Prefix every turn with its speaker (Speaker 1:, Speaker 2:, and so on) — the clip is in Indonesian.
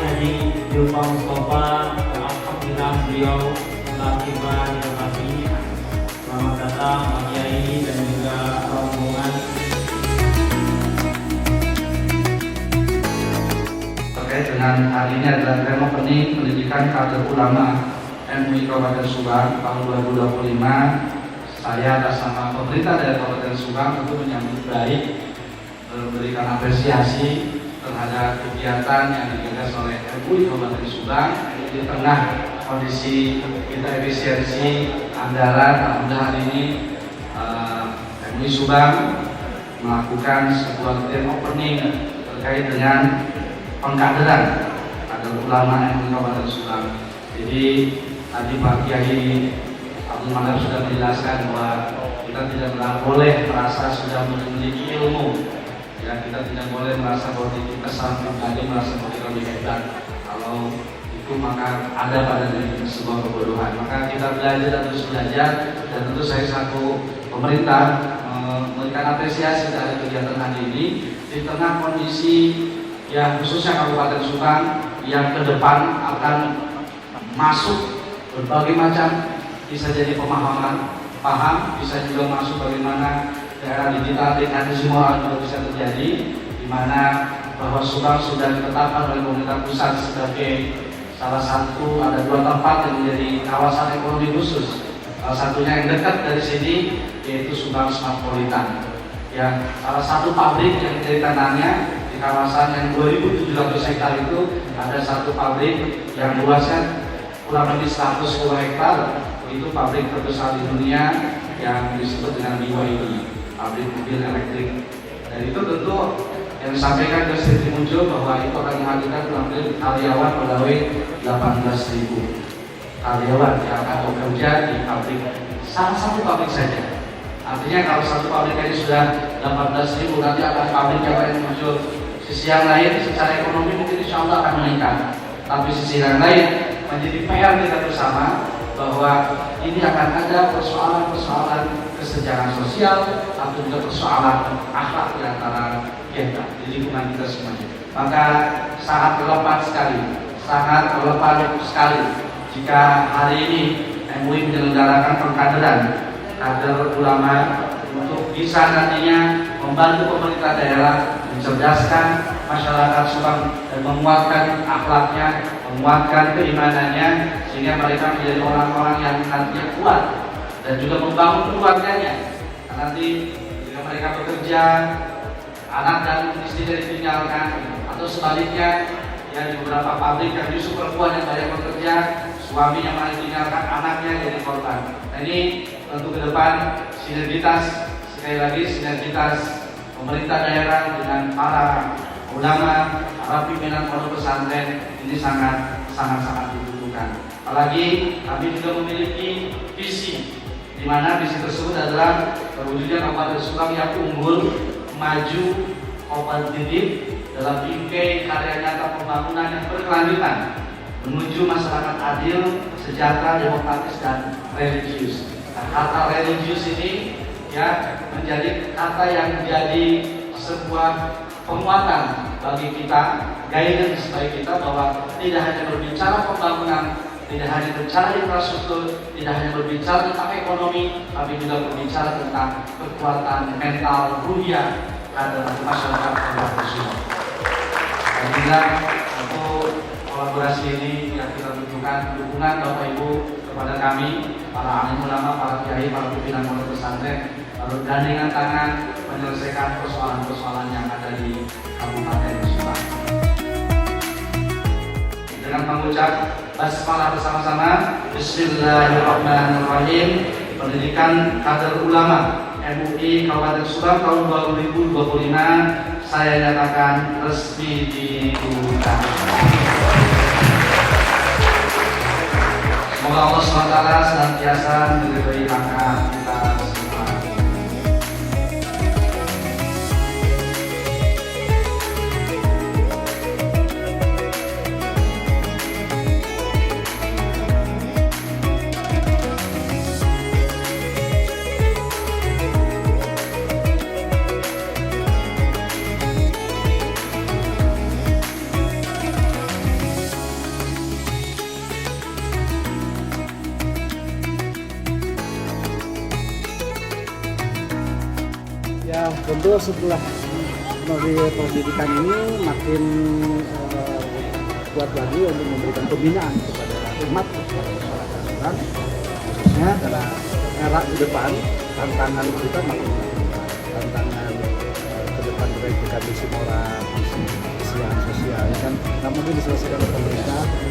Speaker 1: Haji Yupa Mustafa, alhamdulillah beliau telah tiba di lokasi. Selamat datang Pak Kiai dan juga rombongan.
Speaker 2: Terkait dengan hari ini adalah grand opening pendidikan kader ulama MUI Kabupaten Subang tahun 2025. Saya atas nama pemerintah dari Kabupaten Subang tentu menyambut baik, memberikan apresiasi terhadap kegiatan yang digagas oleh MUI Kabupaten Subang di tengah kondisi kita efisiensi anggaran. Alhamdulillah hari ini MUI Subang melakukan sebuah grand opening terkait dengan pengkaderan kader ulama MUI Kabupaten Subang. Jadi tadi Pak Kiai Abdul Manar sudah menjelaskan bahwa kita tidak boleh merasa sudah memiliki ilmu, ya, kita tidak boleh merasa bahwa kita sangat pribadi, merasa bahwa kita lebih hebat. Kalau itu maka ada pada diri kita sebuah kebodohan. Maka kita belajar dan terus belajar, dan tentu saya selaku pemerintah memberikan apresiasi dari kegiatan hari ini di tengah kondisi yang khususnya Kabupaten Subang yang ke depan akan masuk berbagai macam, bisa jadi paham, bisa juga masuk bagaimana daerah digital semua juga bisa terjadi, di mana bahwa Subang sudah ditetapkan oleh pemerintah pusat sebagai salah satu, ada 2 tempat yang menjadi kawasan ekonomi khusus. Salah satunya yang dekat dari sini yaitu Subang Smartpolitan. Ya, salah satu pabrik yang menjadi tanahnya di kawasan yang 2.700 hektar itu ada satu pabrik yang luasnya kurang lebih 110 hektar. Itu pabrik terbesar di dunia yang disebut dengan BYD, pabrik mobil elektrik. Dan itu tentu yang disampaikan ke Sri Muncul bahwa itu akan menghadirkan kurang lebih karyawan pegawai 18.000 karyawan yang akan bekerja di pabrik, salah satu pabrik saja. Artinya kalau satu pabrik ini sudah 18.000, nanti akan pabrik yang lain muncul. Sisi yang lain secara ekonomi mungkin insya Allah akan meningkat, tapi sisi yang lain menjadi PR kita bersama bahwa ini akan ada persoalan-persoalan kesejahteraan sosial atau juga persoalan akhlak di antara kita di lingkungan kita semuanya. Maka sangat relevan sekali jika hari ini MUI menyelenggarakan pengkaderan kader ulama untuk bisa nantinya membantu pemerintah daerah mencerdaskan masyarakat Subang dan menguatkan akhlaknya, menguatkan keimanannya, sehingga mereka menjadi orang-orang yang nantinya kuat dan juga membangun keluarganya. Nanti jika mereka bekerja, anak dan istrinya ditinggalkan, atau sebaliknya, ya di beberapa pabrik yang justru perempuan yang banyak bekerja, suaminya malah ditinggalkan, anaknya jadi korban. Nah, ini tentu ke depan sinergitas, sekali lagi sinergitas pemerintah daerah dengan para ulama, para pimpinan pondok pesantren ini sangat dibutuhkan. Apalagi kami juga memiliki visi, di mana visi tersebut adalah terwujudnya Kabupaten Subang yang unggul, maju, kompetitif dalam bingkai karya nyata pembangunan yang berkelanjutan menuju masyarakat adil, sejahtera, demokratis, dan religius. Nah, kata religius ini ya menjadi kata yang menjadi sebuah penguatan bagi kita, guidance bagi kita bahwa tidak hanya berbicara pembangunan, tidak hanya berbicara infrastruktur, tidak hanya berbicara tentang ekonomi, tapi juga berbicara tentang kekuatan mental ruhiyah kader masyarakat Kabupaten Subang. Dan juga untuk kolaborasi ini yang kita tunjukkan dukungan Bapak Ibu kepada kami, para alim ulama, para kiai, para pimpinan pondok pesantren, bergandengan tangan menyelesaikan persoalan-persoalan yang ada di Kabupaten Subang. Dengan mengucap basmalah bersama-sama, Bismillahirrahmanirrahim. Pendidikan kader ulama MUI Kabupaten Subang tahun 2025 saya nyatakan resmi dibuka. Semoga Allah SWT senantiasa meridhai langkah kita semua.
Speaker 3: tentu setelah melalui pendidikan ini makin kuat lagi untuk memberikan pembinaan kepada umat, kepada masyarakat, khususnya karena era ke depan tantangan kita makin tantangan ke depan baik dari sisi moral, sisi sosial kan, nggak mungkin diselesaikan oleh pemerintah.